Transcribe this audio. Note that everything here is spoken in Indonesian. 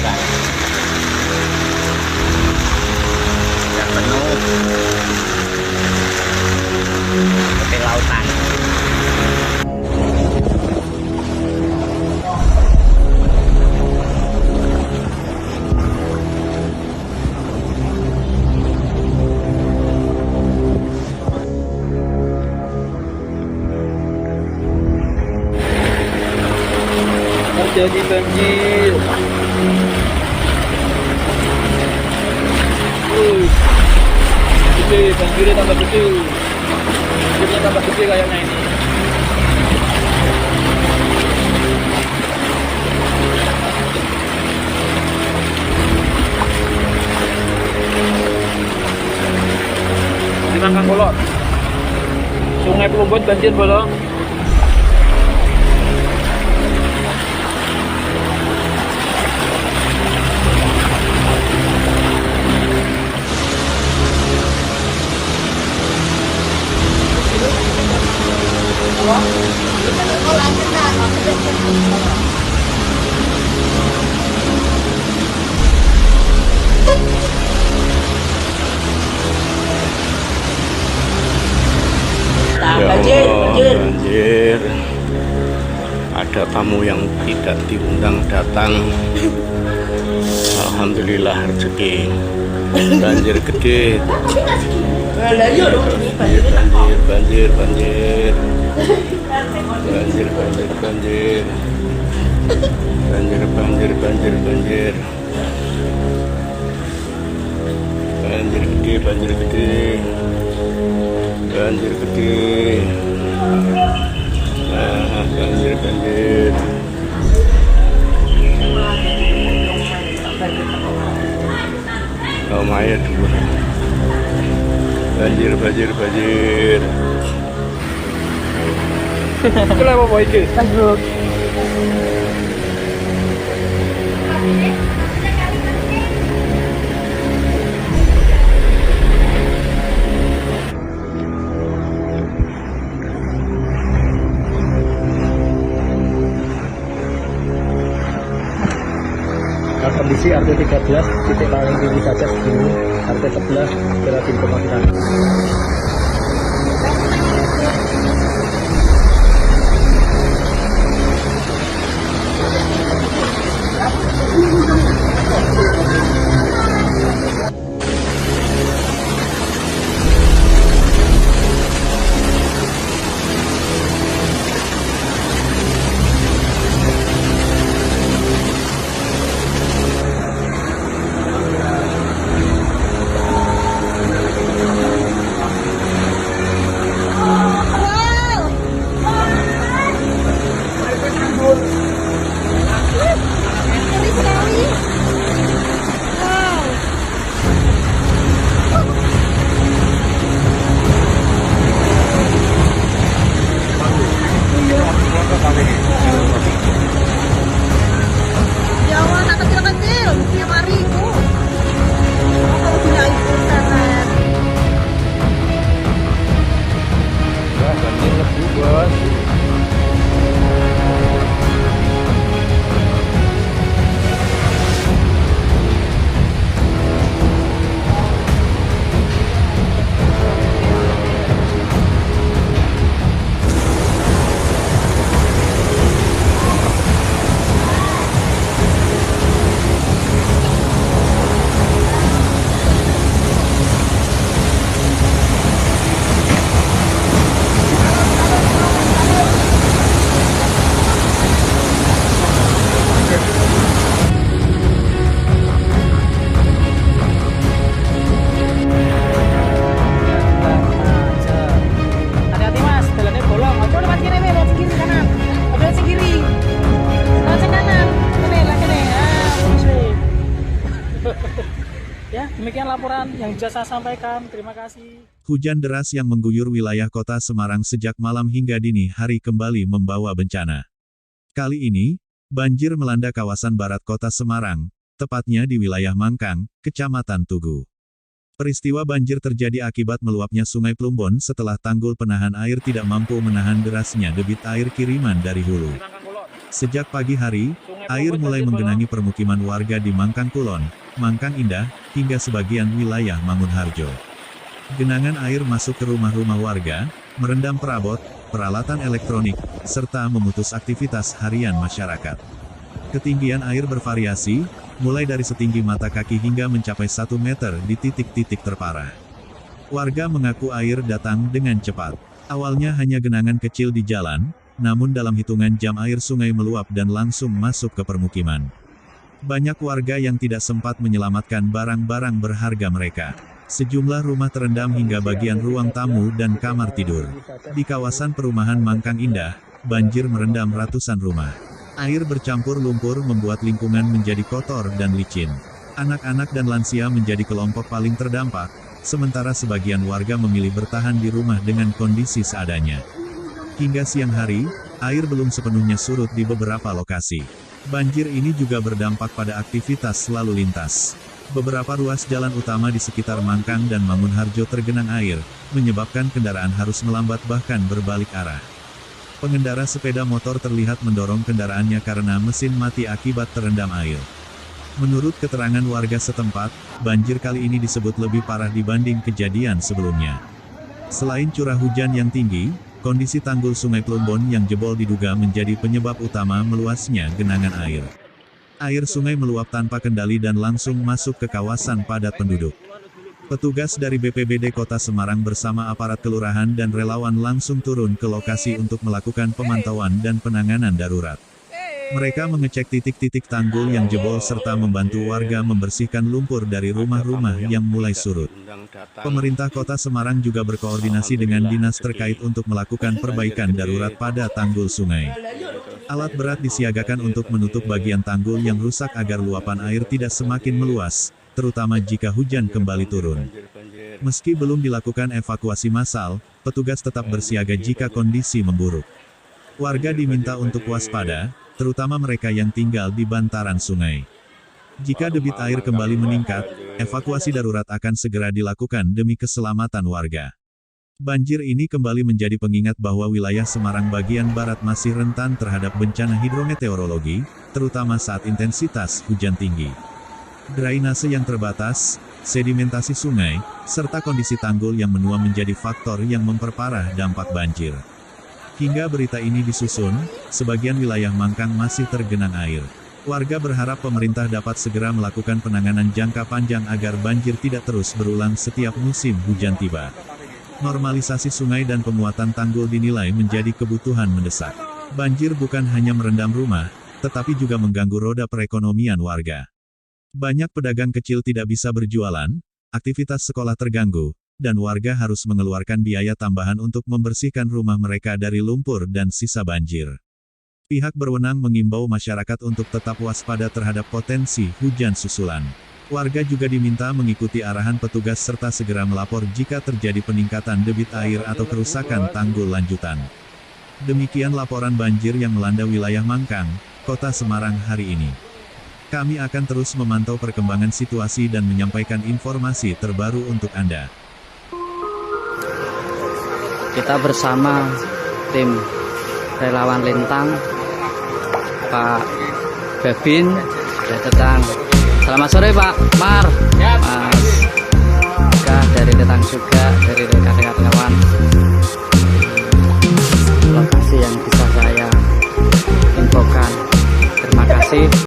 guys. Udah penuh seperti lautan. Jadi banjir. Gede, banjirnya tambah gede. Banjirnya tambah gede kayaknya ini. Di Mangkang Bolok, Sungai Plumbon banjir bolong. Banjir. Ada tamu yang tidak diundang datang. Alhamdulillah rezeki. Banjir gede. Banjir. Banjir. Banjir gede. Oh Maya dulu. Banjir. Kenapa mau iki? Lanjut. Kondisi RT 13 titik paling tinggi saja segini, RT 11 berarti informasikan. Ya, demikian laporan yang bisa saya sampaikan. Terima kasih. Hujan deras yang mengguyur wilayah kota Semarang sejak malam hingga dini hari kembali membawa bencana. Kali ini, banjir melanda kawasan barat kota Semarang, tepatnya di wilayah Mangkang, Kecamatan Tugu. Peristiwa banjir terjadi akibat meluapnya Sungai Plumbon setelah tanggul penahan air tidak mampu menahan derasnya debit air kiriman dari hulu. Sejak pagi hari, air mulai menggenangi permukiman warga di Mangkang Kulon, Mangkang Indah, hingga sebagian wilayah Mangunharjo. Genangan air masuk ke rumah-rumah warga, merendam perabot, peralatan elektronik, serta memutus aktivitas harian masyarakat. Ketinggian air bervariasi, mulai dari setinggi mata kaki hingga mencapai 1 meter di titik-titik terparah. Warga mengaku air datang dengan cepat. Awalnya hanya genangan kecil di jalan, namun dalam hitungan jam air sungai meluap dan langsung masuk ke permukiman. Banyak warga yang tidak sempat menyelamatkan barang-barang berharga mereka. Sejumlah rumah terendam hingga bagian ruang tamu dan kamar tidur. Di kawasan perumahan Mangkang Indah, banjir merendam ratusan rumah. Air bercampur lumpur membuat lingkungan menjadi kotor dan licin. Anak-anak dan lansia menjadi kelompok paling terdampak, sementara sebagian warga memilih bertahan di rumah dengan kondisi seadanya. Hingga siang hari, air belum sepenuhnya surut di beberapa lokasi. Banjir ini juga berdampak pada aktivitas lalu lintas. Beberapa ruas jalan utama di sekitar Mangkang dan Mangunharjo tergenang air, menyebabkan kendaraan harus melambat bahkan berbalik arah. Pengendara sepeda motor terlihat mendorong kendaraannya karena mesin mati akibat terendam air. Menurut keterangan warga setempat, banjir kali ini disebut lebih parah dibanding kejadian sebelumnya. Selain curah hujan yang tinggi, kondisi tanggul Sungai Plumbon yang jebol diduga menjadi penyebab utama meluasnya genangan air. Air sungai meluap tanpa kendali dan langsung masuk ke kawasan padat penduduk. Petugas dari BPBD Kota Semarang bersama aparat kelurahan dan relawan langsung turun ke lokasi untuk melakukan pemantauan dan penanganan darurat. Mereka mengecek titik-titik tanggul yang jebol serta membantu warga membersihkan lumpur dari rumah-rumah yang mulai surut. Pemerintah Kota Semarang juga berkoordinasi dengan dinas terkait untuk melakukan perbaikan darurat pada tanggul sungai. Alat berat disiagakan untuk menutup bagian tanggul yang rusak agar luapan air tidak semakin meluas, terutama jika hujan kembali turun. Meski belum dilakukan evakuasi massal, petugas tetap bersiaga jika kondisi memburuk. Warga diminta untuk waspada, terutama mereka yang tinggal di bantaran sungai. Jika debit air kembali meningkat, evakuasi darurat akan segera dilakukan demi keselamatan warga. Banjir ini kembali menjadi pengingat bahwa wilayah Semarang bagian barat masih rentan terhadap bencana hidrometeorologi, terutama saat intensitas hujan tinggi. Drainase yang terbatas, sedimentasi sungai, serta kondisi tanggul yang menua menjadi faktor yang memperparah dampak banjir. Hingga berita ini disusun, sebagian wilayah Mangkang masih tergenang air. Warga berharap pemerintah dapat segera melakukan penanganan jangka panjang agar banjir tidak terus berulang setiap musim hujan tiba. Normalisasi sungai dan penguatan tanggul dinilai menjadi kebutuhan mendesak. Banjir bukan hanya merendam rumah, tetapi juga mengganggu roda perekonomian warga. Banyak pedagang kecil tidak bisa berjualan, aktivitas sekolah terganggu, dan warga harus mengeluarkan biaya tambahan untuk membersihkan rumah mereka dari lumpur dan sisa banjir. Pihak berwenang mengimbau masyarakat untuk tetap waspada terhadap potensi hujan susulan. Warga juga diminta mengikuti arahan petugas serta segera melapor jika terjadi peningkatan debit air atau kerusakan tanggul lanjutan. Demikian laporan banjir yang melanda wilayah Mangkang, Kota Semarang hari ini. Kami akan terus memantau perkembangan situasi dan menyampaikan informasi terbaru untuk Anda. Kita bersama tim relawan Lintang, Pak Babin, sudah datang. Selamat sore Pak Mar, Mas Kah dari Lintang juga.